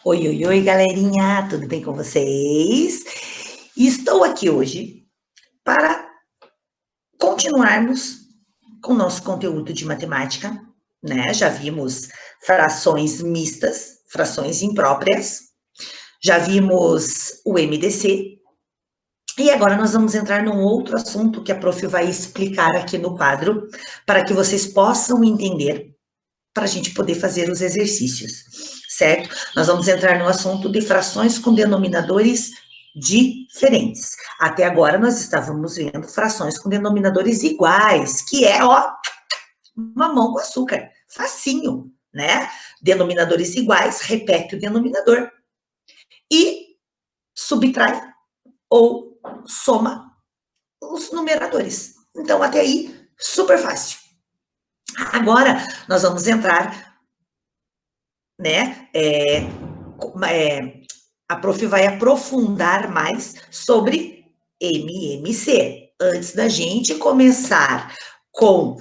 Oi, oi, oi, galerinha, tudo bem com vocês? Estou aqui hoje para continuarmos com o nosso conteúdo de matemática, né? Já vimos frações mistas, frações impróprias, já vimos o MDC, e agora nós vamos entrar num outro assunto que a prof vai explicar aqui no quadro, para que vocês possam entender, para a gente poder fazer os exercícios, certo? Nós vamos entrar no assunto de frações com denominadores diferentes. Até agora nós estávamos vendo frações com denominadores iguais, que é, ó, mamão com açúcar, facinho, né? Denominadores iguais, repete o denominador e subtrai ou soma os numeradores. Então, até aí, super fácil. Agora, nós vamos entrar, né? A prof vai aprofundar mais sobre MMC. Antes da gente começar com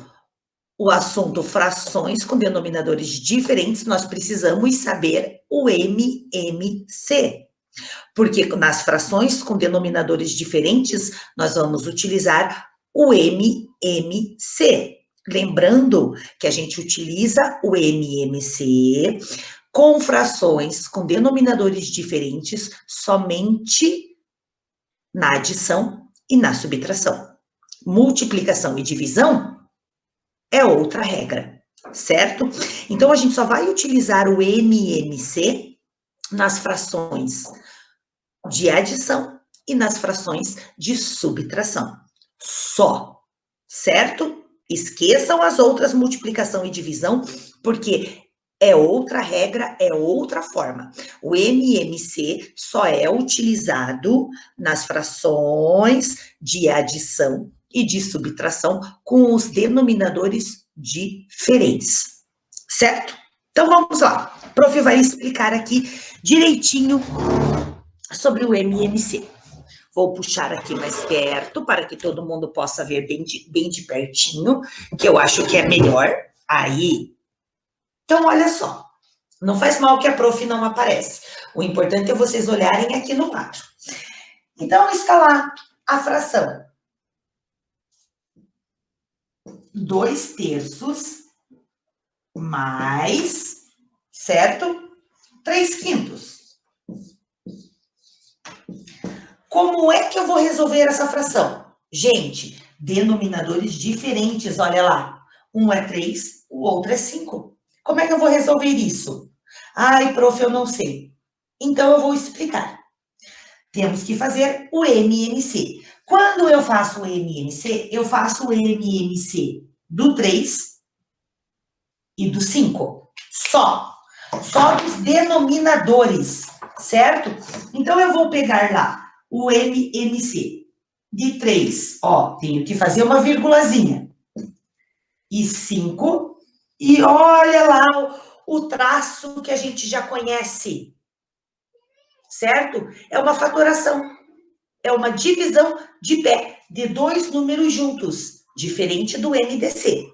o assunto frações com denominadores diferentes, nós precisamos saber o MMC. Porque nas frações com denominadores diferentes, nós vamos utilizar o MMC. Lembrando que a gente utiliza o MMC com frações com denominadores diferentes somente na adição e na subtração. Multiplicação e divisão é outra regra, certo? Então, a gente só vai utilizar o MMC nas frações de adição e nas frações de subtração. Só, certo? Esqueçam as outras, multiplicação e divisão, porque é outra regra, é outra forma. O MMC só é utilizado nas frações de adição e de subtração com os denominadores diferentes, certo? Então, vamos lá. O prof vai explicar aqui direitinho sobre o MMC. Vou puxar aqui mais perto para que todo mundo possa ver bem de pertinho, que eu acho que é melhor. Aí. Então, olha só. Não faz mal que a prof não aparece. O importante é vocês olharem aqui no quadro. Então, está lá a fração 2/3 mais, certo? 3/5. Como é que eu vou resolver essa fração? Gente, denominadores diferentes, olha lá. Um é 3, o outro é 5. Como é que eu vou resolver isso? Ai, prof, eu não sei. Então, eu vou explicar. Temos que fazer o MMC. Quando eu faço o MMC, eu faço o MMC do 3 e do 5. Só dos denominadores, certo? Então, eu vou pegar lá o MMC de 3, ó, tenho que fazer uma vírgulazinha. E 5, e olha lá o traço que a gente já conhece, certo? É uma fatoração, é uma divisão de pé de dois números juntos, diferente do MDC.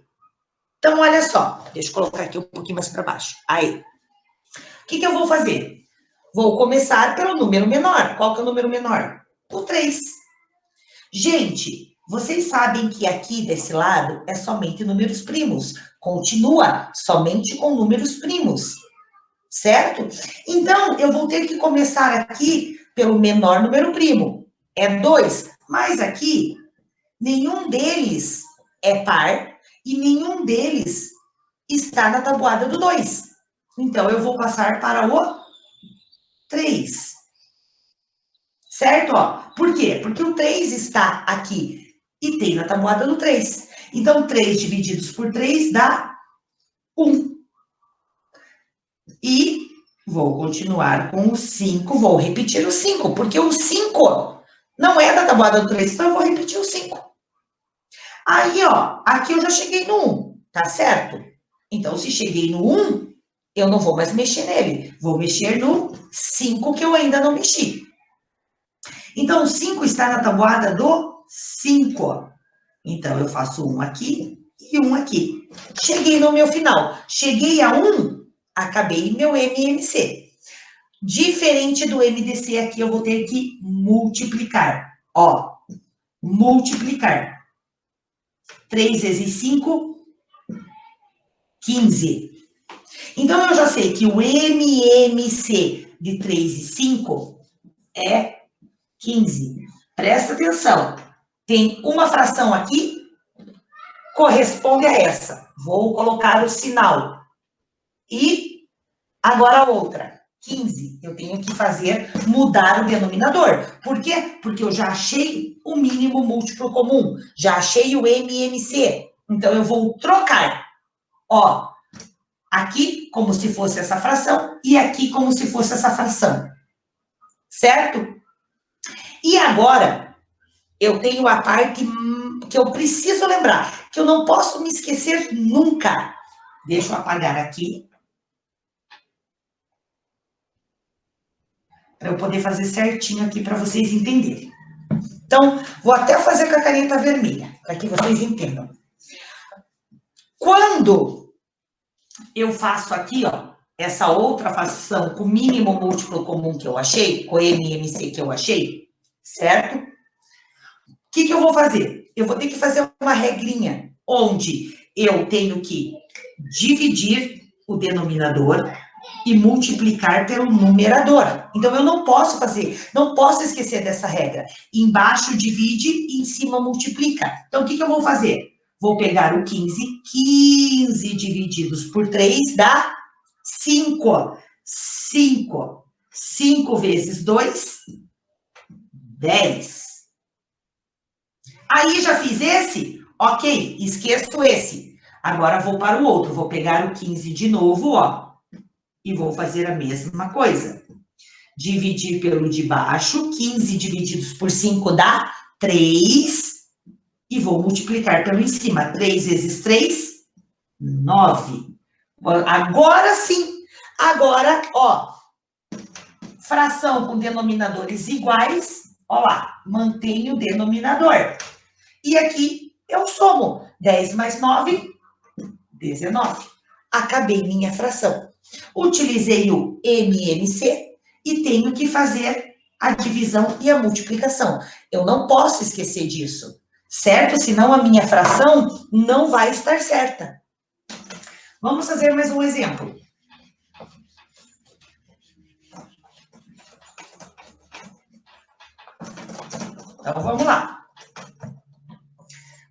Então, olha só, deixa eu colocar aqui um pouquinho mais para baixo. Aí, o que eu vou fazer? Vou começar pelo número menor. Qual que é o número menor? O 3. Gente, vocês sabem que aqui desse lado é somente números primos. Continua somente com números primos, certo? Então, eu vou ter que começar aqui pelo menor número primo. É 2, mas aqui nenhum deles é par e nenhum deles está na tabuada do 2. Então, eu vou passar para o 3. Certo? Ó, por quê? Porque o 3 está aqui e tem na tabuada do 3. Então, 3 divididos por 3 dá 1. E vou continuar com o 5, vou repetir o 5, porque o 5 não é da tabuada do 3, então eu vou repetir o 5. Aí, ó, aqui eu já cheguei no 1, tá certo? Então, se cheguei no 1, eu não vou mais mexer nele. Vou mexer no 5 que eu ainda não mexi. Então, o 5 está na tabuada do 5. Então, eu faço um aqui e um aqui. Cheguei no meu final. Cheguei a 1, acabei meu MMC. Diferente do MDC aqui, eu vou ter que multiplicar. Ó, multiplicar. 3 vezes 5, 15. Então, eu já sei que o MMC de 3 e 5 é 15. Presta atenção. Tem uma fração aqui, corresponde a essa. Vou colocar o sinal. E agora a outra. 15, eu tenho que fazer mudar o denominador. Por quê? Porque eu já achei o mínimo múltiplo comum, já achei o MMC. Então, eu vou trocar. Ó, aqui como se fosse essa fração e aqui como se fosse essa fração. Certo? E agora, eu tenho a parte que eu preciso lembrar, que eu não posso me esquecer nunca. Deixa eu apagar aqui. Para eu poder fazer certinho aqui para vocês entenderem. Então, vou até fazer com a caneta vermelha, para que vocês entendam. Quando eu faço aqui, ó, essa outra fração com o mínimo múltiplo comum que eu achei, o MMC que eu achei, certo? O que eu vou fazer? Eu vou ter que fazer uma regrinha, onde eu tenho que dividir o denominador e multiplicar pelo numerador. Então, eu não posso não posso esquecer dessa regra. Embaixo divide e em cima multiplica. Então, o que eu vou fazer? Vou pegar o 15, 15 divididos por 3 dá 5. 5. 5 vezes 2, 10. Aí, já fiz esse? Ok, esqueço esse. Agora, vou para o outro. Vou pegar o 15 de novo, ó. E vou fazer a mesma coisa. Dividir pelo de baixo, 15 divididos por 5 dá 3. E vou multiplicar pelo em cima. 3 vezes 3, 9. Agora sim. Agora, ó. Fração com denominadores iguais. Ó lá, mantenho o denominador. E aqui eu somo. 10 mais 9, 19. Acabei minha fração. Utilizei o MMC e tenho que fazer a divisão e a multiplicação. Eu não posso esquecer disso, certo? Senão a minha fração não vai estar certa. Vamos fazer mais um exemplo. Então, vamos lá.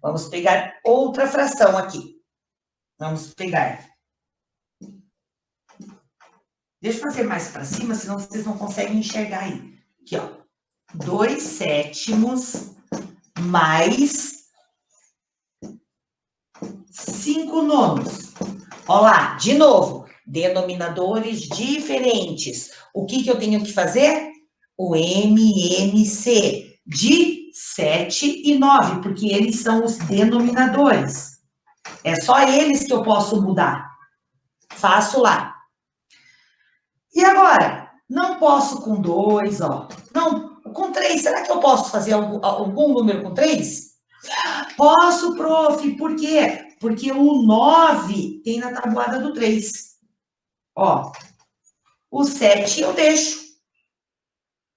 Vamos pegar outra fração aqui. Vamos pegar. Deixa eu fazer mais para cima, senão vocês não conseguem enxergar aí. Aqui, ó. 2 sétimos mais 5 nonos. Olha lá, de novo. Denominadores diferentes. O que eu tenho que fazer? O MMC de 7 e 9, porque eles são os denominadores. É só eles que eu posso mudar. Faço lá. E agora? Não posso com 2, ó. Não, com 3. Será que eu posso fazer algum número com 3? Posso, prof. Por quê? Porque o 9 tem na tabuada do 3. Ó. O 7 eu deixo.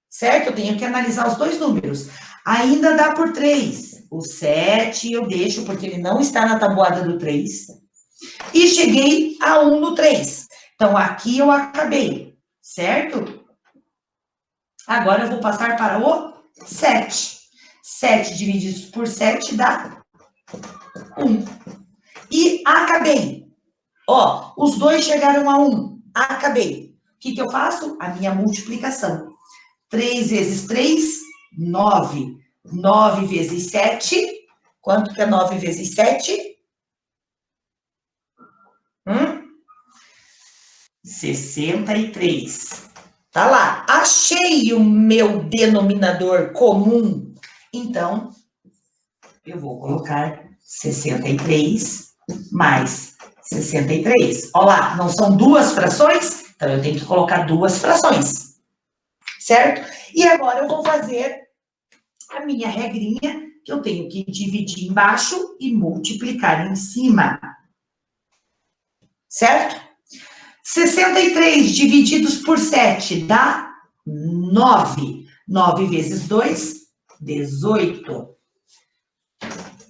Certo? Eu tenho que analisar os dois números. Ainda dá por 3. O 7 eu deixo, porque ele não está na tabuada do 3. E cheguei a 1 no 3. Então, aqui eu acabei. Certo? Agora eu vou passar para o 7. 7 divididos por 7 dá 1. E acabei. Ó, os dois chegaram a 1. Acabei. O que eu faço? A minha multiplicação. 3 vezes 3, 9. 9 vezes 7. Quanto que é 9 vezes 7? 63. Tá lá. Achei o meu denominador comum. Então, eu vou colocar 63 mais 63. Olha lá, não são duas frações? Então, eu tenho que colocar duas frações. Certo? E agora eu vou fazer a minha regrinha, que eu tenho que dividir embaixo e multiplicar em cima. Certo? 63 divididos por 7 dá 9. 9 vezes 2, 18.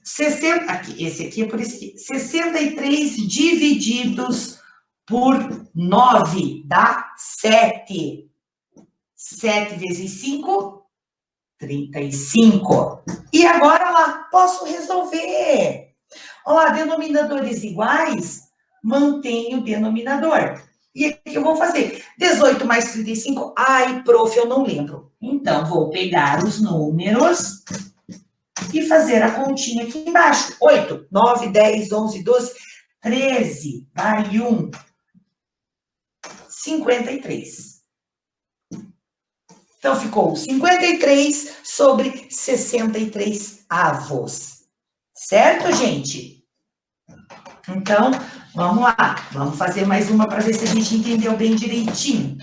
60, aqui, esse aqui é por esse aqui. 63 divididos por 9 dá 7. 7 vezes 5, 35. E agora lá, posso resolver. Olha lá, denominadores iguais, mantenho o denominador. E o que eu vou fazer? 18 mais 35, ai, prof, eu não lembro. Então, vou pegar os números e fazer a continha aqui embaixo. 8, 9, 10, 11, 12, 13, vai 1, 53. Então, ficou 53 sobre 63 avos. Certo, gente? Então, vamos lá. Vamos fazer mais uma para ver se a gente entendeu bem direitinho.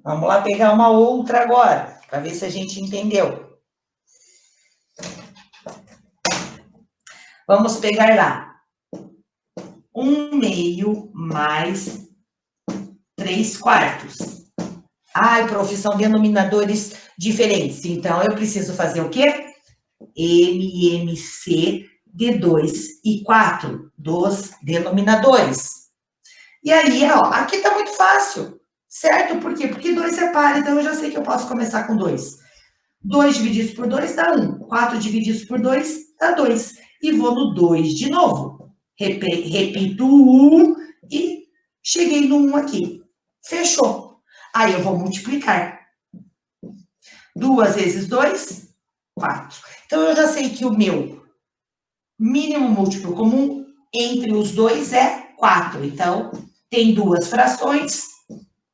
Vamos lá pegar uma outra agora, para ver se a gente entendeu. Vamos pegar lá. 1/2 mais 3/4. Ai, prof, são denominadores diferentes. Então, eu preciso fazer o quê? MMC de 2 e 4 dos denominadores. E aí, ó, aqui tá muito fácil. Certo? Por quê? Porque 2 é par, então eu já sei que eu posso começar com 2. 2 divididos por 2 dá 1. 4 divididos por 2 dá 2. E vou no 2 de novo. Repito o 1 e cheguei no 1 aqui. Fechou. Aí eu vou multiplicar. 2 vezes 2, 4. Então eu já sei que o meu mínimo múltiplo comum entre os dois é 4. Então, tem duas frações.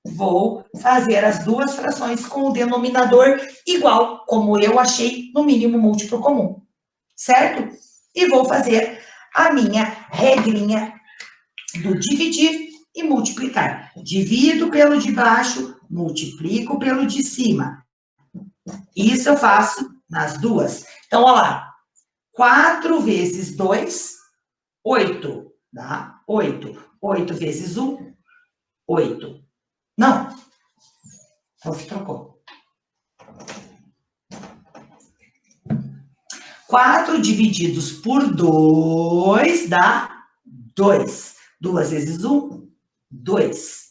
Vou fazer as duas frações com o denominador igual, como eu achei no mínimo múltiplo comum, certo? E vou fazer a minha regrinha do dividir e multiplicar. Divido pelo de baixo, multiplico pelo de cima. Isso eu faço nas duas. Então, olha lá. 4 vezes 2, 8. Dá 8. 8 vezes 1, 8. Não. Prof, trocou. 4 divididos por 2 dá 2. 2 vezes 1, 2.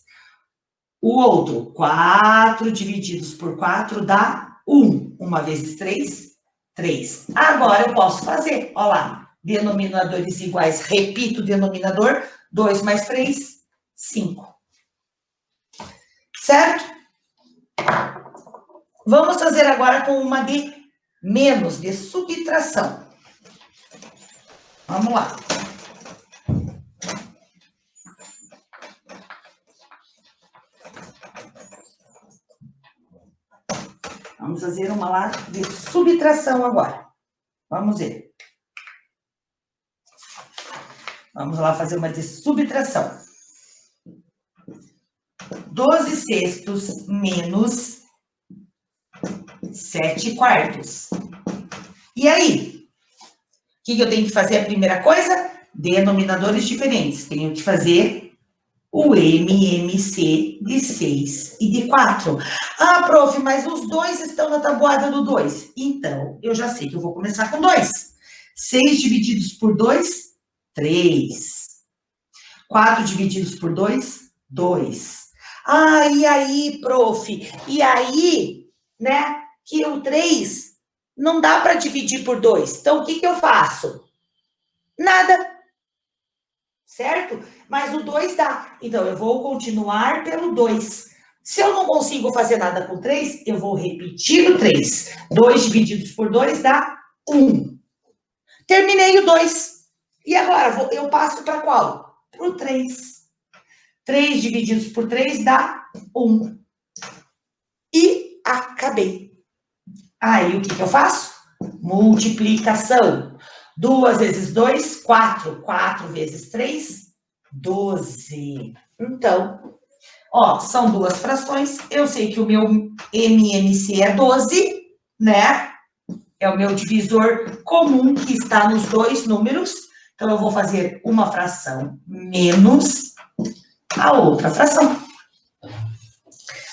O outro, 4 divididos por 4 dá 1. 1 vezes 3, 3. Agora eu posso fazer, olha lá, denominadores iguais, repito o denominador, 2 mais 3, 5. Certo? Vamos fazer agora com uma de menos, de subtração. Vamos lá. Vamos fazer uma lá de subtração agora. Vamos ver. Vamos lá fazer uma de subtração. 12 sextos menos 7/4. E aí? O que eu tenho que fazer? A primeira coisa? Denominadores diferentes. Tenho que fazer o MMC de 6 e de 4. Ah, prof, mas os dois estão na tabuada do 2. Então, eu já sei que eu vou começar com 2. 6 divididos por 2, 3. 4 divididos por 2, 2. Ah, e aí, prof? E aí, né, que o 3 não dá para dividir por 2. Então, o que eu faço? Nada. Certo? Mas o 2 dá. Então, eu vou continuar pelo 2. Se eu não consigo fazer nada com 3, eu vou repetir o 3. 2 divididos por 2 dá 1. Terminei o 2. E agora, eu passo para qual? Para o 3. 3 divididos por 3 dá 1. E acabei. Aí, o que eu faço? Multiplicação. 2 vezes 2, 4. 4 vezes 3, 12. Então, ó, são duas frações. Eu sei que o meu MMC é 12. né? É o meu divisor comum que está nos dois números. Então, eu vou fazer uma fração menos a outra fração.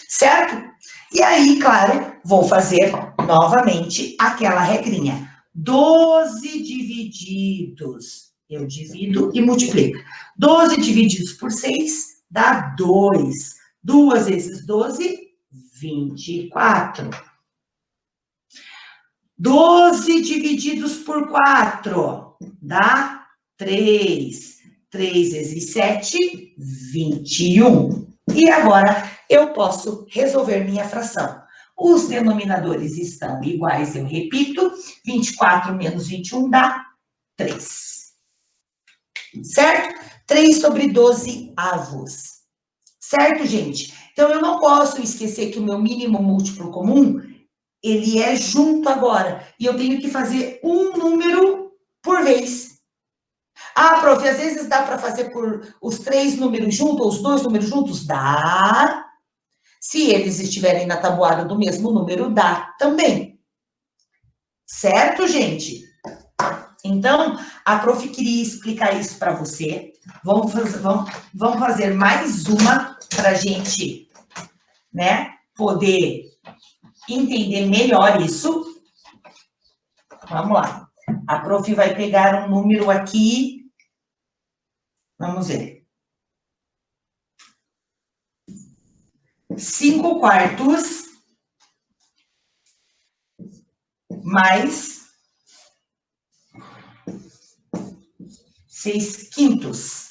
Certo? E aí, claro, vou fazer novamente aquela regrinha. 12 divididos, eu divido e multiplico. 12 divididos por 6 dá 2. 2 vezes 12, 24. 12 divididos por 4 dá 3. 3 vezes 7, 21. E agora eu posso resolver minha fração. Os denominadores estão iguais, eu repito. 24 menos 21 dá 3. Certo? 3 sobre 12 avos. Certo, gente? Então, eu não posso esquecer que o meu mínimo múltiplo comum, ele é junto agora. E eu tenho que fazer um número por vez. Ah, prof, às vezes dá para fazer por os 3 números juntos, ou os 2 números juntos? Dá. Se eles estiverem na tabuada do mesmo número, dá também. Certo, gente? Então, a prof queria explicar isso para você. Vamos fazer mais uma para a gente, né, poder entender melhor isso. Vamos lá. A prof vai pegar um número aqui. Vamos ver. 5 quartos mais 6 quintos.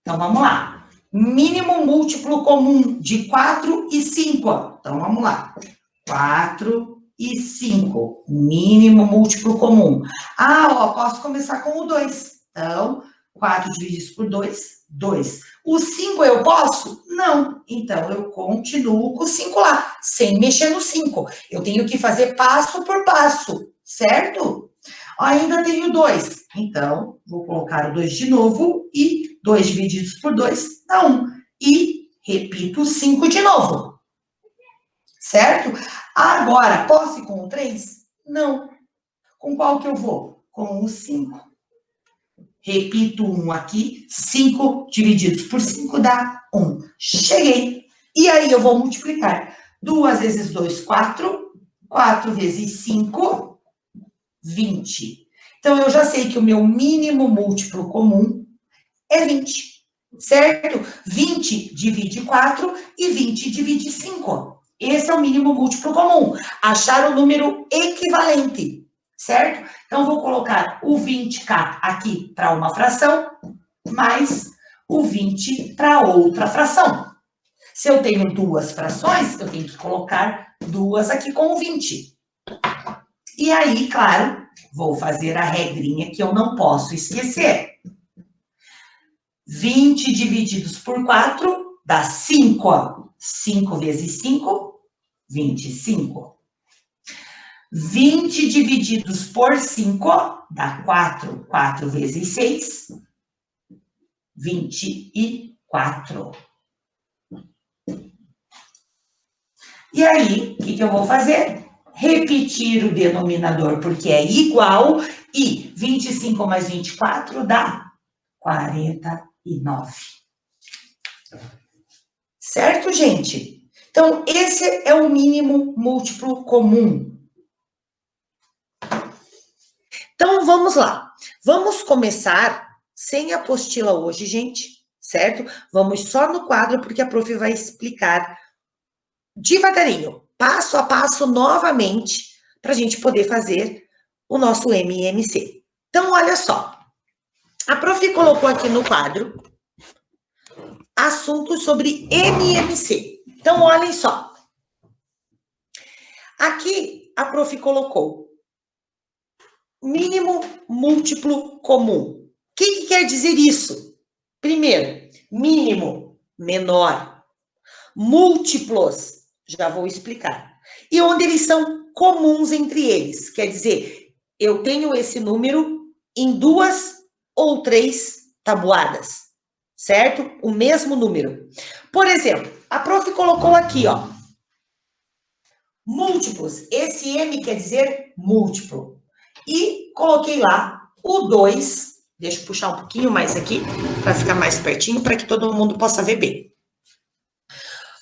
Então, vamos lá. Mínimo múltiplo comum de 4 e 5. Então, vamos lá. 4 e 5. Mínimo múltiplo comum. Ah, ó, posso começar com o 2. Então, 4 divididos por 2, 2. O 5 eu posso? Não. Então, eu continuo com o 5 lá, sem mexer no 5. Eu tenho que fazer passo por passo, certo? Ainda tenho 2. Então, vou colocar o 2 de novo e 2 divididos por 2 dá 1. E repito o 5 de novo. Certo? Agora, posso ir com o 3? Não. Com qual que eu vou? Com o 5. Repito 1 aqui. 5 divididos por 5 dá 1. Cheguei. E aí eu vou multiplicar. 2 vezes 2, 4. 4 vezes 5, 20. Então, eu já sei que o meu mínimo múltiplo comum é 20. Certo? 20 divide 4 e 20 divide 5. Esse é o mínimo múltiplo comum. Achar o número equivalente, certo? Então, vou colocar o 20k aqui para uma fração, mais o 20 para outra fração. Se eu tenho duas frações, eu tenho que colocar duas aqui com o 20. E aí, claro, vou fazer a regrinha que eu não posso esquecer. 20 divididos por 4 dá 5. 5 vezes 5, 25. 20 divididos por 5 dá 4. 4 vezes 6, 24. E aí, o que eu vou fazer? Repetir o denominador, porque é igual, e 25 mais 24 dá 49. Certo, gente? Então, esse é o mínimo múltiplo comum. Então, vamos lá. Vamos começar sem apostila hoje, gente, certo? Vamos só no quadro, porque a prof vai explicar devagarinho, passo a passo, novamente, para a gente poder fazer o nosso MMC. Então, olha só. A prof colocou aqui no quadro assuntos sobre MMC. Então, olhem só. Aqui, a prof colocou mínimo múltiplo comum. O que quer dizer isso? Primeiro, mínimo, menor. Múltiplos, já vou explicar. E onde eles são comuns entre eles. Quer dizer, eu tenho esse número em 2 ou 3 tabuadas, certo? O mesmo número. Por exemplo, a prof colocou aqui, ó. múltiplos. Esse M quer dizer múltiplo. E coloquei lá o 2. Deixa eu puxar um pouquinho mais aqui, para ficar mais pertinho, para que todo mundo possa ver bem.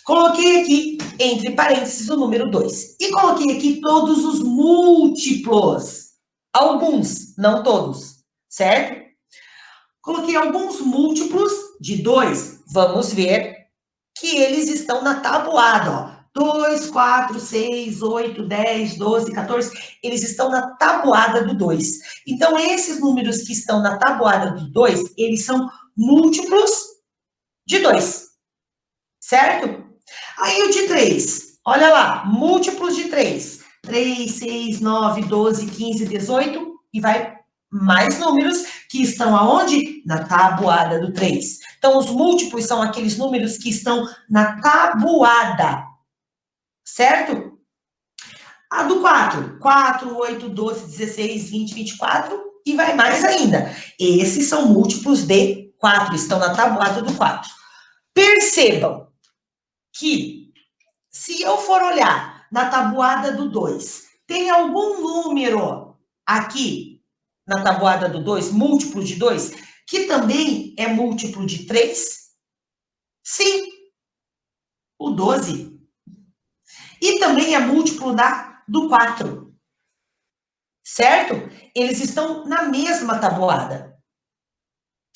Coloquei aqui, entre parênteses, o número 2. E coloquei aqui todos os múltiplos. Alguns, não todos, certo? Coloquei alguns múltiplos de 2. Vamos ver que eles estão na tabuada, ó. 2, 4, 6, 8, 10, 12, 14, eles estão na tabuada do 2. Então, esses números que estão na tabuada do 2, eles são múltiplos de 2, certo? Aí o de 3, olha lá, múltiplos de 3. 3, 6, 9, 12, 15, 18, e vai mais números que estão aonde? Na tabuada do 3. Então, os múltiplos são aqueles números que estão na tabuada, certo? A do 4, 4, 8, 12, 16, 20, 24, e vai mais ainda. Esses são múltiplos de 4, estão na tabuada do 4. Percebam que, se eu for olhar na tabuada do 2, tem algum número aqui na tabuada do 2, múltiplo de 2, que também é múltiplo de 3? Sim, o 12. E também é múltiplo do 4. Certo? Eles estão na mesma tabuada.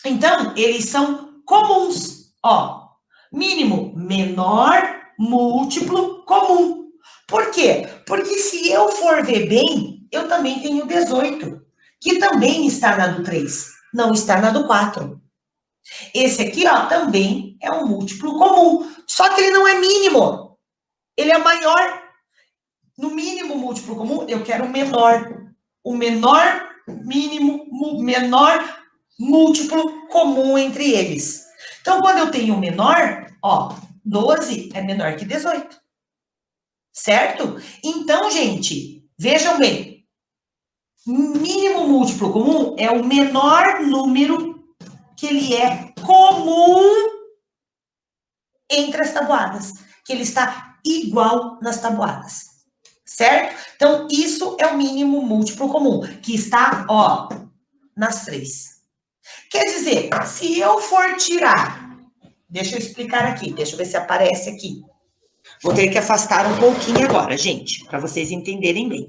Então, eles são comuns. Ó, mínimo, menor, múltiplo, comum. Por quê? Porque se eu for ver bem, eu também tenho 18, que também está na do 3, não está na do 4. Esse aqui, ó, também é um múltiplo comum, só que ele não é mínimo, ele é maior. No mínimo múltiplo comum, eu quero o menor. O menor mínimo, menor múltiplo comum entre eles. Então, quando eu tenho o menor, ó, 12 é menor que 18. Certo? Então, gente, vejam bem. Mínimo múltiplo comum é o menor número que ele é comum entre as tabuadas, que ele está igual nas tabuadas. Certo? Então, isso é o mínimo múltiplo comum, que está, ó, nas 3. Quer dizer, se eu for tirar, deixa eu explicar aqui, deixa eu ver se aparece aqui. Vou ter que afastar um pouquinho agora, gente, para vocês entenderem bem.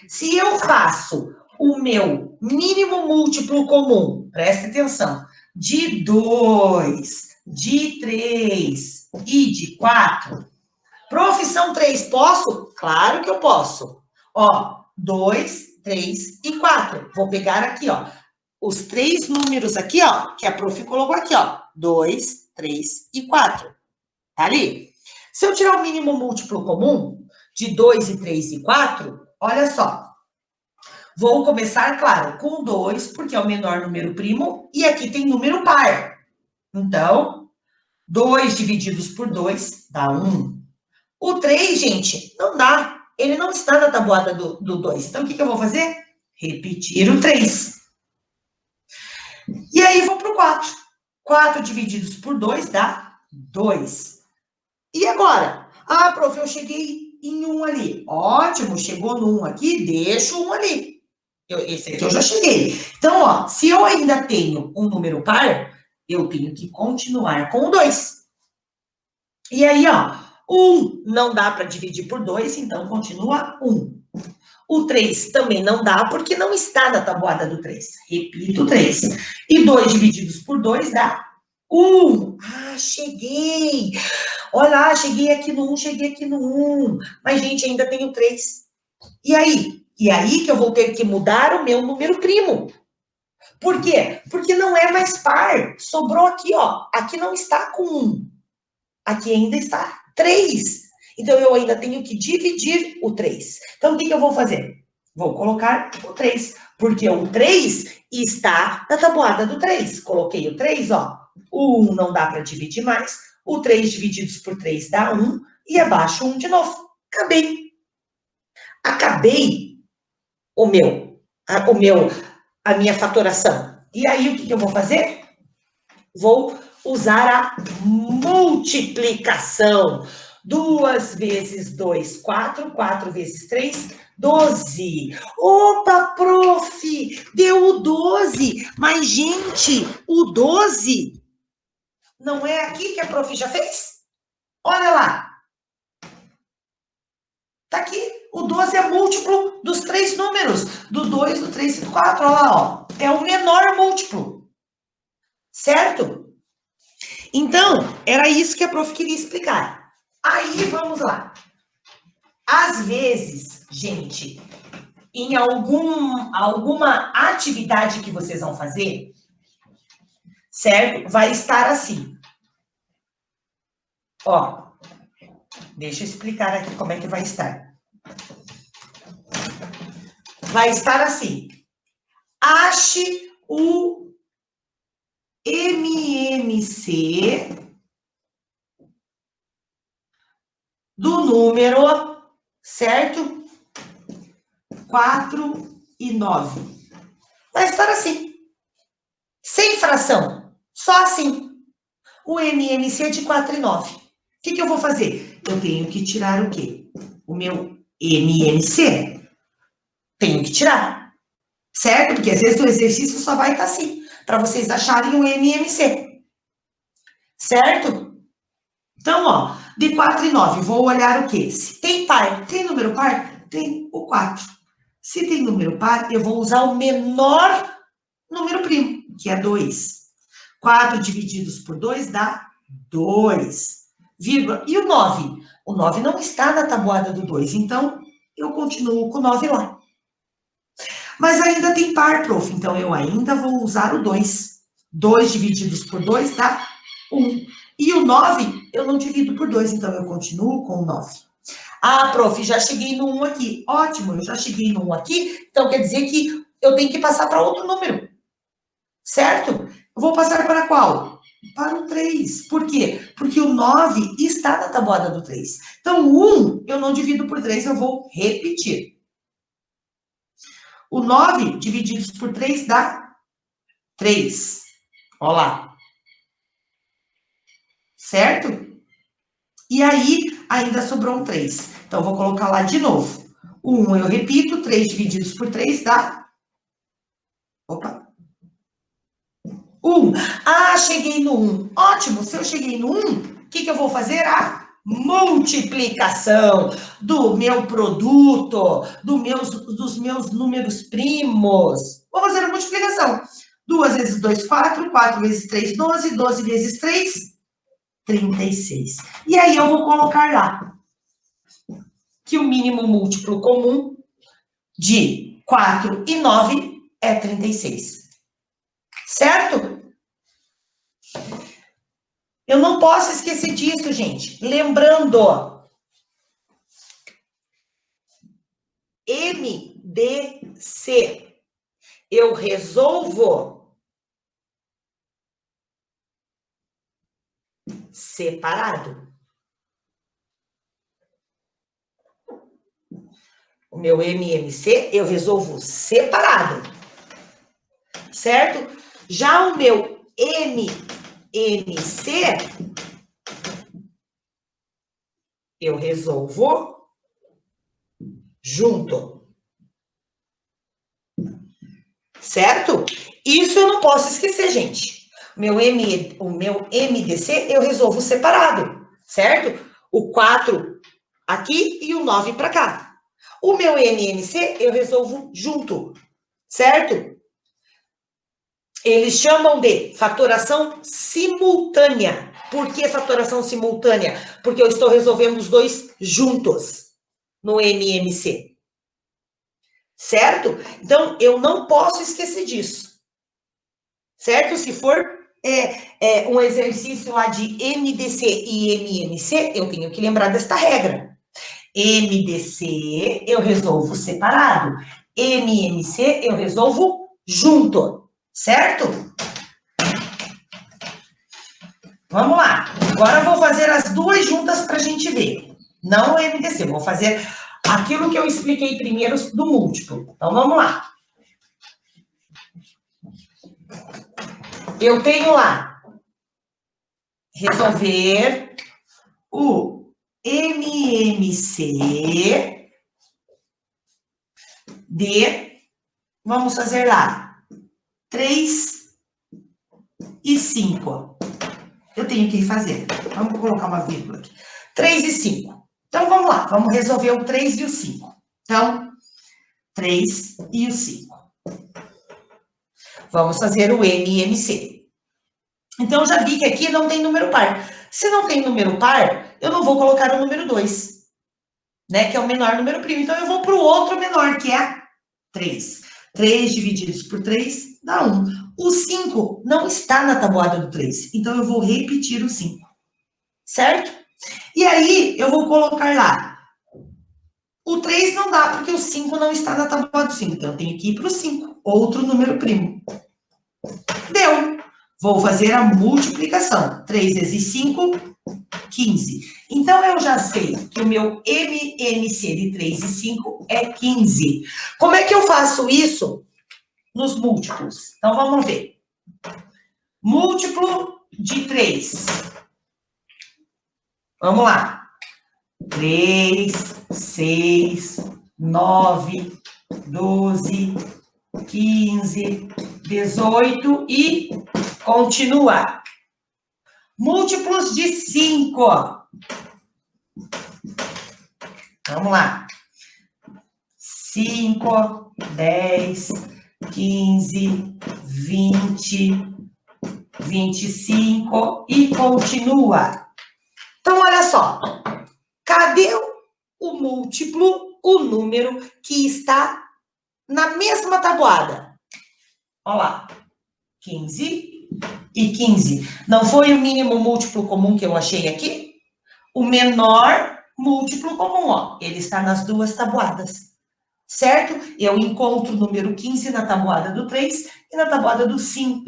Se eu faço o meu mínimo múltiplo comum, presta atenção, de 2, de 3 e de 4, profissão 3, posso? Claro que eu posso. Ó, 2, 3 e 4. Vou pegar aqui, ó, os 3 números aqui, ó, que a prof colocou aqui, ó. 2, 3 e 4. Tá ali? Se eu tirar o mínimo múltiplo comum de 2 e 3 e 4, olha só. Vou começar, claro, com 2, porque é o menor número primo, e aqui tem número par. Então, 2 divididos por 2 dá 1. O 3, gente, não dá. Ele não está na tabuada do 2. Então, o que eu vou fazer? Repetir o 3. E aí, vou para o 4. 4 divididos por 2 dá 2. E agora? Ah, prof, eu cheguei em 1 ali. Ótimo, chegou no 1 aqui, deixa o 1 ali. Esse aqui eu já cheguei. Então, ó, se eu ainda tenho um número par, eu tenho que continuar com o 2. E aí, ó, 1 não dá para dividir por 2, então continua 1. O 3 também não dá, porque não está na tabuada do 3. Repito, 3. E 2 divididos por 2 dá 1. Ah, cheguei! Olha lá, cheguei aqui no 1, cheguei aqui no 1. Mas, gente, ainda tenho 3. E aí? E aí que eu vou ter que mudar o meu número primo. Por quê? Porque não é mais par. Sobrou aqui, ó. Aqui não está com 1. Aqui ainda está 3. Então, eu ainda tenho que dividir o 3. Então, o que eu vou fazer? Vou colocar o 3. Porque o 3 está na tabuada do 3. Coloquei o 3, ó. O 1 não dá para dividir mais. O 3 divididos por 3 dá 1. E abaixo 1 de novo. Acabei a minha fatoração. E aí, o que eu vou fazer? Vou usar a multiplicação. 2 vezes 2, 4. 4 vezes 3, 12. Opa, prof, deu o 12. Mas, gente, o 12 não é aqui que a prof já fez? Olha lá. Tá aqui. O 12 é múltiplo dos 3 números. Do 2, do 3 e do 4. Olha lá, ó. É o menor múltiplo. Certo? Então, era isso que a prof queria explicar. Aí, vamos lá. Às vezes, gente, em alguma atividade que vocês vão fazer, certo? Vai estar assim. Ó, deixa eu explicar aqui como é que vai estar. Vai estar assim. Ache o MMC do número, certo? 4 e 9. Vai estar assim. Sem fração. Só assim. O MMC é de 4 e 9. O que eu vou fazer? Eu tenho que tirar o quê? O meu MMC. Tenho que tirar. Certo? Porque às vezes o exercício só vai estar assim. Para vocês acharem o MMC. Certo? Então, ó, de 4 e 9, vou olhar o quê? Se tem par, tem número par? Tem o 4. Se tem número par, eu vou usar o menor número primo, que é 2. 4 divididos por 2 dá 2. Vírgula. E o 9? O 9 não está na tabuada do 2, então eu continuo com o 9 lá. Mas ainda tem par, prof, então eu ainda vou usar o 2. 2 divididos por 2 dá 1. E o 9 eu não divido por 2, então eu continuo com o 9. Ah, prof, já cheguei no 1 aqui. Ótimo, eu já cheguei no 1 aqui, então quer dizer que eu tenho que passar para outro número. Certo? Eu vou passar para qual? Para o 3. Por quê? Porque o 9 está na tabuada do 3. Então, o 1 eu não divido por 3, eu vou repetir. O 9 divididos por 3 dá 3. Olha lá. Certo? E aí, ainda sobrou um 3. Então, eu vou colocar lá de novo. O 1 eu repito, 3 divididos por 3 dá... Opa. 1. Ah, cheguei no 1. Ótimo, se eu cheguei no 1, o que eu vou fazer? A multiplicação do meu produto, dos meus números primos. Vou fazer a multiplicação. 2 vezes 2, 4. 4 vezes 3, 12. 12 vezes 3, 36. E aí eu vou colocar lá que o mínimo múltiplo comum de 4 e 9 é 36. Certo? Eu não posso esquecer disso, gente. Lembrando, MDC, eu resolvo separado. O meu MMC, eu resolvo separado. Certo? Já o meu MMC, eu resolvo junto. Certo? Isso eu não posso esquecer, gente. O meu MDC eu resolvo separado, certo? O 4 aqui e o 9 para cá. O meu MMC eu resolvo junto, certo? Eles chamam de fatoração simultânea. Por que fatoração simultânea? Porque eu estou resolvendo os dois juntos no MMC. Certo? Então, eu não posso esquecer disso. Certo? Se for um exercício lá de MDC e MMC, eu tenho que lembrar desta regra. MDC eu resolvo separado. MMC eu resolvo junto. Certo? Vamos lá. Agora eu vou fazer as duas juntas para a gente ver. Não o MDC, vou fazer aquilo que eu expliquei primeiro do múltiplo. Então, vamos lá. Eu tenho lá resolver o MC de, vamos fazer lá, 3 e 5. Eu tenho que fazer. Vamos colocar uma vírgula aqui. 3 e 5. Então, vamos lá. Vamos resolver o 3 e o 5. Então, 3 e o 5. Vamos fazer o MMC. Então, já vi que aqui não tem número par. Se não tem número par, eu não vou colocar o número 2, né? Que é o menor número primo. Então, eu vou para o outro menor, que é 3. 3 divididos por 3 dá 1. O 5 não está na tabuada do 3. Então, eu vou repetir o 5. Certo? E aí, eu vou colocar lá. O 3 não dá, porque o 5 não está na tabuada do 5. Então, eu tenho que ir para o 5. Outro número primo. Deu. Vou fazer a multiplicação. 3 vezes 5, 15. Então, eu já sei que o meu MMC de 3 e 5 é 15. Como é que eu faço isso nos múltiplos? Então, vamos ver. Múltiplo de 3. Vamos lá. 3, 6, 9, 12, 15, 18 e continua. Múltiplos de 5. Vamos lá. 5, 10, 15, 20, 25 e continua. Então, olha só. Cadê o múltiplo, o número que está na mesma tabuada? Olha lá. 15 e 15. Não foi o mínimo múltiplo comum que eu achei aqui? O menor múltiplo comum, ó. Ele está nas duas tabuadas. Certo? Eu encontro o número 15 na tabuada do 3 e na tabuada do 5.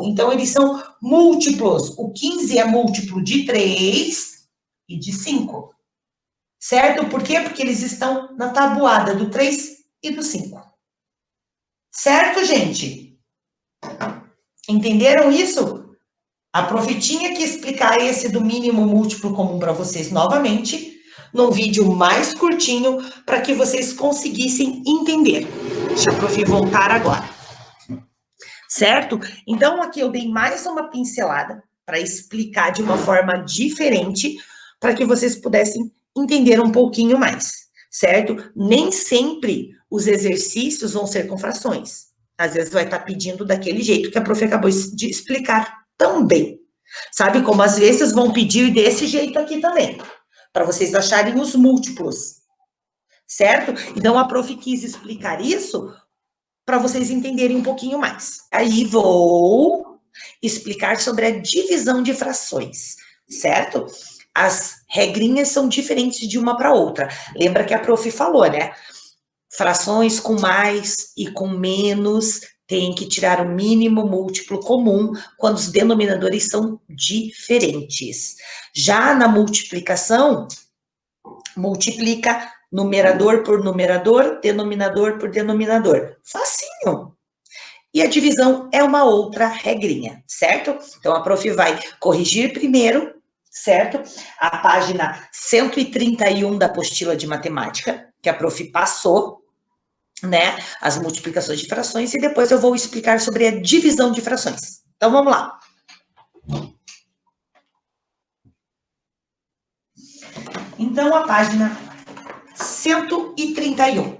Então, eles são múltiplos. O 15 é múltiplo de 3 e de 5. Certo? Por quê? Porque eles estão na tabuada do 3 e do 5. Certo, gente? Entenderam isso? A prof tinha que explicar esse do mínimo múltiplo comum para vocês novamente, num vídeo mais curtinho, para que vocês conseguissem entender. Deixa a prof voltar agora. Certo? Então, aqui eu dei mais uma pincelada para explicar de uma forma diferente, para que vocês pudessem entender um pouquinho mais, certo? Nem sempre os exercícios vão ser com frações. Às vezes vai estar pedindo daquele jeito que a prof acabou de explicar também. Sabe como às vezes vão pedir desse jeito aqui também, para vocês acharem os múltiplos, certo? Então, a prof quis explicar isso para vocês entenderem um pouquinho mais. Aí vou explicar sobre a divisão de frações, certo? As regrinhas são diferentes de uma para outra. Lembra que a prof falou, né? Frações com mais e com menos tem que tirar o mínimo múltiplo comum quando os denominadores são diferentes. Já na multiplicação, multiplica numerador por numerador, denominador por denominador. Facinho. E a divisão é uma outra regrinha, certo? Então, a prof vai corrigir primeiro, certo? A página 131 da apostila de matemática, que a prof passou, né? As multiplicações de frações, e depois eu vou explicar sobre a divisão de frações. Então, vamos lá. Então, a página 131.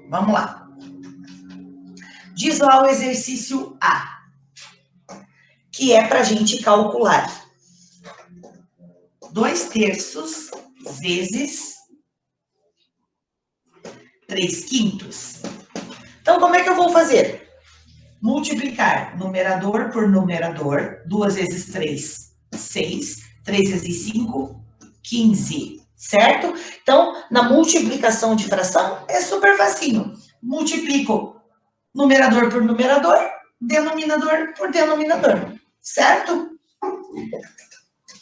Vamos lá. Diz lá o exercício A, que é para a gente calcular 2/3 vezes 3/5. Então, como é que eu vou fazer? Multiplicar numerador por numerador. 2 vezes 3, 6. 3 vezes 5, 15. Certo? Então, na multiplicação de fração, é super facinho. Multiplico numerador por numerador, denominador por denominador. Certo?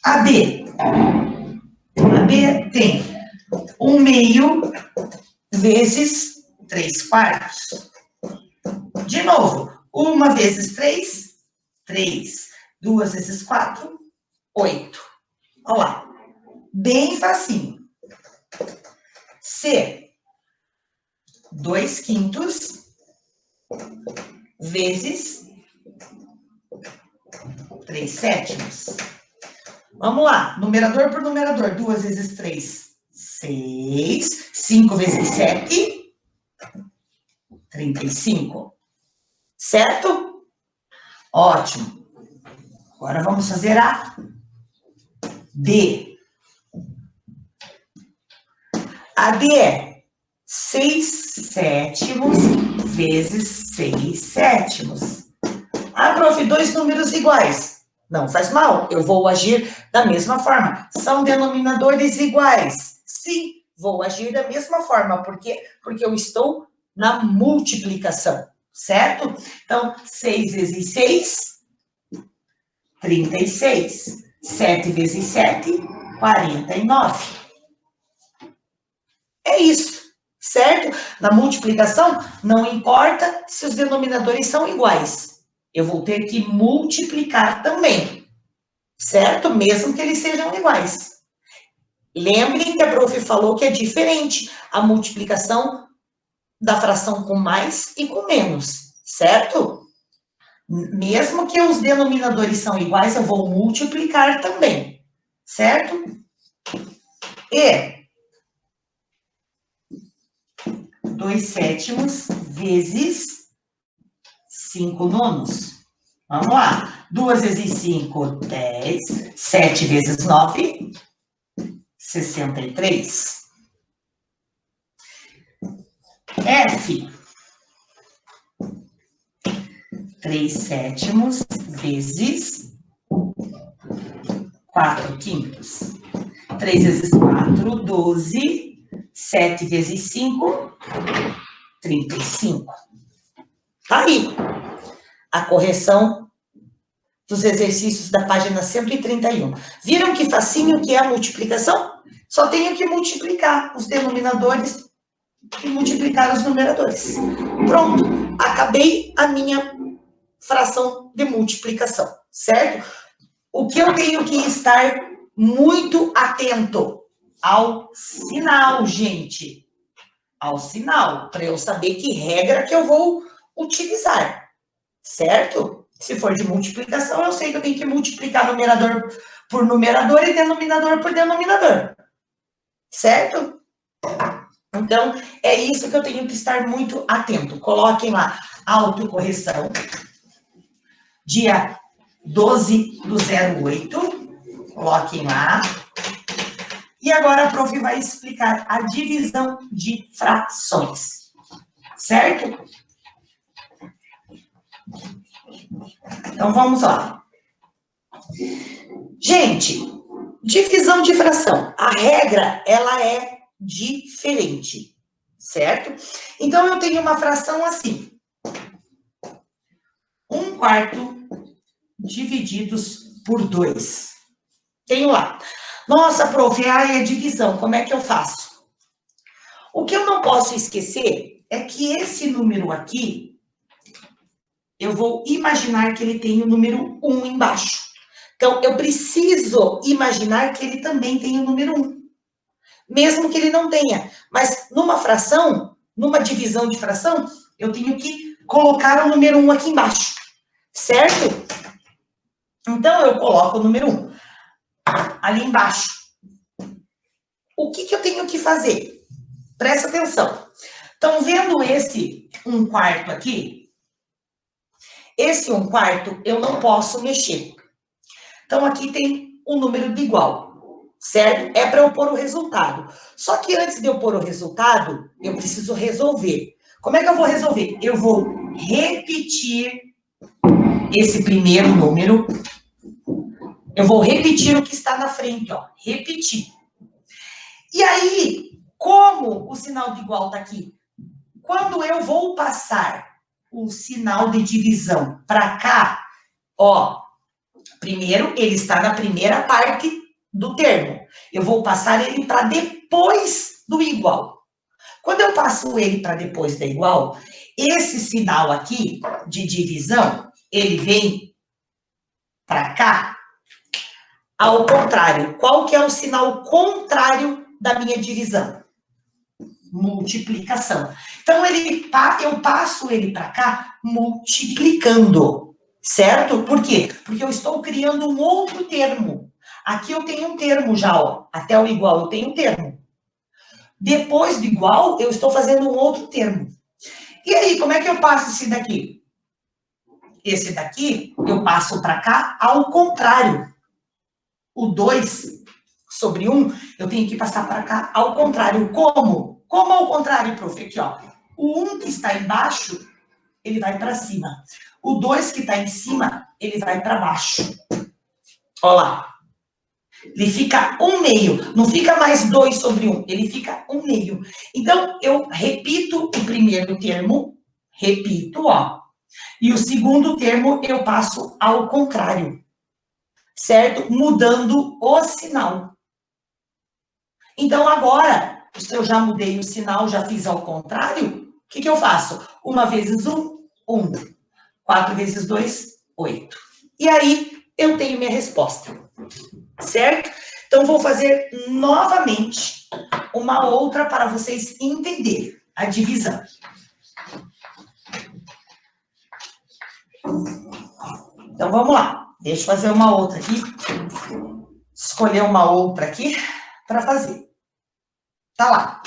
A B tem 1/2 vezes 3/4. De novo, 1 vezes 3, 3. 2 vezes 4, 8. Olha lá. Bem facinho. se 2/5 vezes 3/7. Vamos lá, numerador por numerador. 2 vezes 3, 6. 5 vezes 7, 35. Certo? Ótimo. Agora vamos fazer a D. A D é 6/7 vezes 6/7. Ah, prof, 2 números iguais. Não faz mal, eu vou agir da mesma forma. São denominadores iguais. Sim, vou agir da mesma forma. Por quê? Porque eu estou na multiplicação, certo? Então, 6 vezes 6, 36. 7 vezes 7, 49. É isso, certo? Na multiplicação, não importa se os denominadores são iguais. Eu vou ter que multiplicar também, certo? Mesmo que eles sejam iguais. Lembrem que a prof falou que é diferente a multiplicação da fração com mais e com menos, certo? Mesmo que os denominadores são iguais, eu vou multiplicar também, certo? E 2/7 vezes 5/9. Vamos lá. 2 vezes 5, 10. 7 vezes 9, 63. F. 3/7 vezes 4/5. 3 vezes 4, 12. 7 vezes 5, 35. Tá aí a correção dos exercícios da página 131. Viram que facinho que é a multiplicação? Só tenho que multiplicar os denominadores e multiplicar os numeradores. Pronto, acabei a minha fração de multiplicação, certo? O que eu tenho que estar muito atento ao sinal, gente. Ao sinal, para eu saber que regra que eu vou utilizar, certo? Se for de multiplicação, eu sei que eu tenho que multiplicar numerador por numerador e denominador por denominador, certo? Então, é isso que eu tenho que estar muito atento. Coloquem lá, autocorreção, dia 12/08, coloquem lá. E agora a prof vai explicar a divisão de frações, certo? Então, vamos lá. Gente, divisão de fração. A regra, ela é diferente, certo? Então, eu tenho uma fração assim. 1/4 divididos por 2. Tenho lá. Nossa, prof, é divisão, como é que eu faço? O que eu não posso esquecer é que esse número aqui, eu vou imaginar que ele tem o número 1 embaixo. Então, eu preciso imaginar que ele também tem o número 1. Mesmo que ele não tenha. Mas numa fração, numa divisão de fração, eu tenho que colocar o número 1 aqui embaixo. Certo? Então, eu coloco o número 1 ali embaixo. O que eu tenho que fazer? Presta atenção. Estão vendo esse 1/4 aqui? Esse 1/4 eu não posso mexer. Então, aqui tem um número de igual, certo? É para eu pôr o resultado. Só que antes de eu pôr o resultado, eu preciso resolver. Como é que eu vou resolver? Eu vou repetir esse primeiro número. Eu vou repetir o que está na frente, ó. Repetir. E aí, como o sinal de igual está aqui? Quando eu vou passar o sinal de divisão para cá, ó, primeiro ele está na primeira parte do termo. Eu vou passar ele para depois do igual. Quando eu passo ele para depois da igual, esse sinal aqui de divisão, ele vem para cá, ao contrário. Qual que é o sinal contrário da minha divisão? multiplicação. Então, eu passo ele para cá multiplicando, certo? Por quê? Porque eu estou criando um outro termo. Aqui eu tenho um termo já, ó, até o igual eu tenho um termo. Depois do igual, eu estou fazendo um outro termo. E aí, como é que eu passo esse daqui? Esse daqui, eu passo para cá ao contrário. O 2 sobre 1, eu tenho que passar para cá ao contrário. Como? Como ao contrário, prof? Aqui, ó. O 1 que está embaixo, ele vai para cima. O 2 que está em cima, ele vai para baixo. Olha lá. Ele fica 1/2. Não fica mais 2 sobre 1. Ele fica 1/2. Então, eu repito o primeiro termo. Repito, ó. E o segundo termo, eu passo ao contrário. Certo? Mudando o sinal. Então, agora, se eu já mudei o sinal, já fiz ao contrário, o que eu faço? 1 vezes 1, 1. 4 vezes 2, 8. E aí, eu tenho minha resposta. Certo? Então, vou fazer novamente uma outra para vocês entenderem a divisão. Então, vamos lá. Deixa eu fazer uma outra aqui. Escolher uma outra aqui para fazer. Tá lá.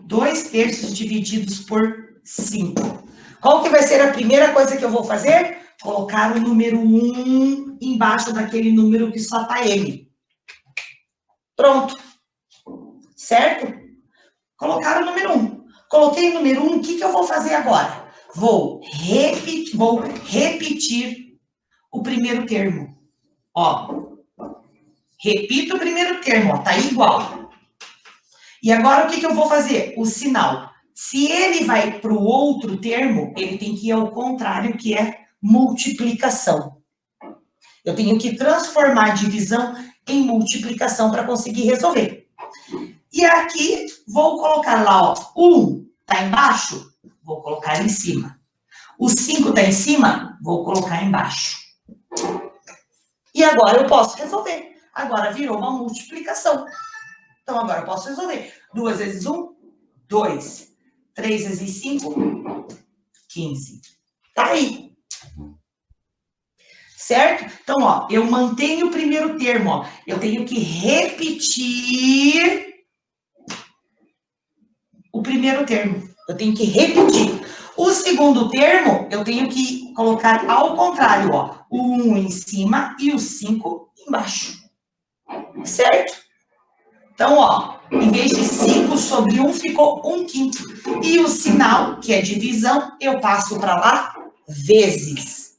2/3 divididos por 5. Qual que vai ser a primeira coisa que eu vou fazer? Colocar o número 1 embaixo daquele número que só tá ele. Pronto. Certo? Colocar o número 1. Coloquei o número 1, o que eu vou fazer agora? Vou repetir o primeiro termo. Ó. Repito o primeiro termo, ó. Tá igual. E agora, o que eu vou fazer? O sinal. Se ele vai para o outro termo, ele tem que ir ao contrário, que é multiplicação. Eu tenho que transformar a divisão em multiplicação para conseguir resolver. E aqui, vou colocar lá, ó, 1 está embaixo, vou colocar em cima. O 5 está em cima, vou colocar embaixo. E agora eu posso resolver. Agora virou uma multiplicação. Então, agora eu posso resolver. 2 vezes 1, 2. 3 vezes 5, 15. Tá aí. Certo? Então, ó, eu mantenho o primeiro termo, ó. Eu tenho que repetir o primeiro termo. Eu tenho que repetir. O segundo termo, eu tenho que colocar ao contrário, ó. O 1 em cima e o 5 embaixo. Certo? Então, ó, em vez de 5 sobre 1, ficou 1/5. E o sinal, que é divisão, eu passo para lá, vezes.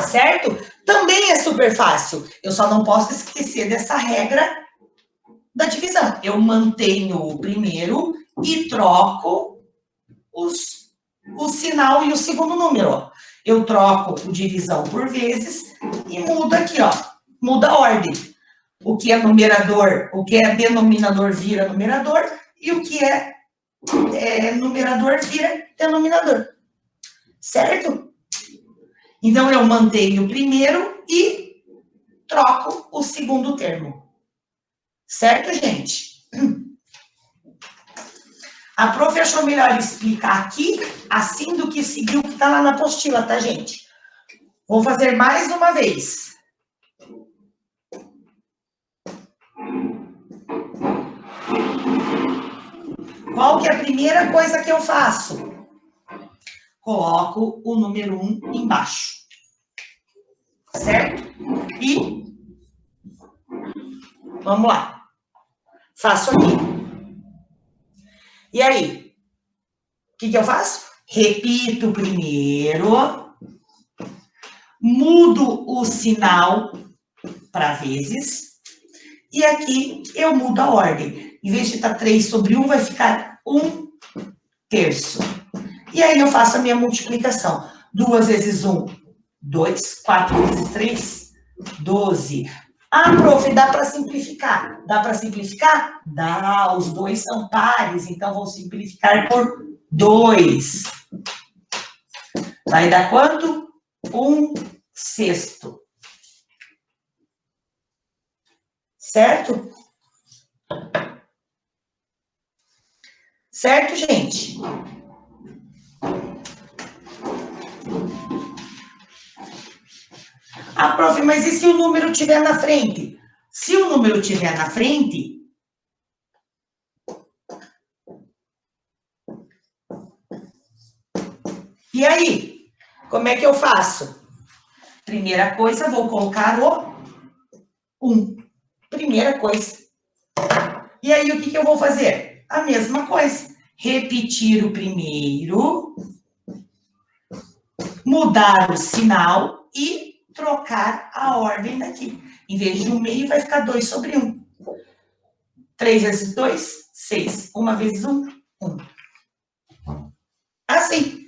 Certo? Também é super fácil. Eu só não posso esquecer dessa regra da divisão. Eu mantenho o primeiro e troco o sinal e o segundo número. Ó. Eu troco o divisão por vezes e mudo aqui, ó. Muda a ordem. O que é numerador, o que é denominador vira numerador e o que é numerador vira denominador. Certo? Então, eu mantenho o primeiro e troco o segundo termo. Certo, gente? A prof achou melhor explicar aqui, assim, do que seguir o que está lá na apostila, tá, gente? Vou fazer mais uma vez. Qual que é a primeira coisa que eu faço? Coloco o número 1 embaixo. Certo? E vamos lá. Faço aqui. E aí? O que eu faço? Repito primeiro. Mudo o sinal para vezes. E aqui eu mudo a ordem. Em vez de estar 3 sobre 1, vai ficar 1/3. E aí eu faço a minha multiplicação. 2 vezes 1, 2. 4 vezes 3, 12. Ah, prof, dá para simplificar. Dá para simplificar? Dá, os dois são pares, então vou simplificar por 2. Vai dar quanto? 1/6. Certo? Certo, gente? Ah, prof, mas e se o número estiver na frente? Se o número estiver na frente, e aí? Como é que eu faço? Primeira coisa, vou colocar o 1. Primeira coisa. E aí, o que, que eu vou fazer? A mesma coisa. Repetir o primeiro, mudar o sinal e trocar a ordem daqui. Em vez de 1/2, vai ficar 2 sobre 1. 3 vezes 2, 6. 1 vezes 1, 1. Assim.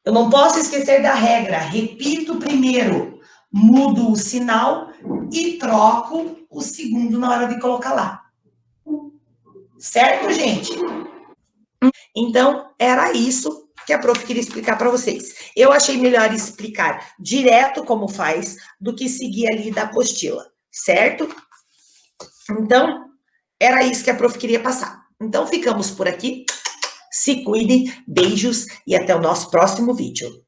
Eu não posso esquecer da regra. Repito primeiro, mudo o sinal e troco o segundo na hora de colocar lá. Certo, gente? Então, era isso que a prof queria explicar para vocês. Eu achei melhor explicar direto como faz do que seguir ali da apostila, certo? Então, era isso que a prof queria passar. Então, ficamos por aqui. Se cuidem, beijos e até o nosso próximo vídeo.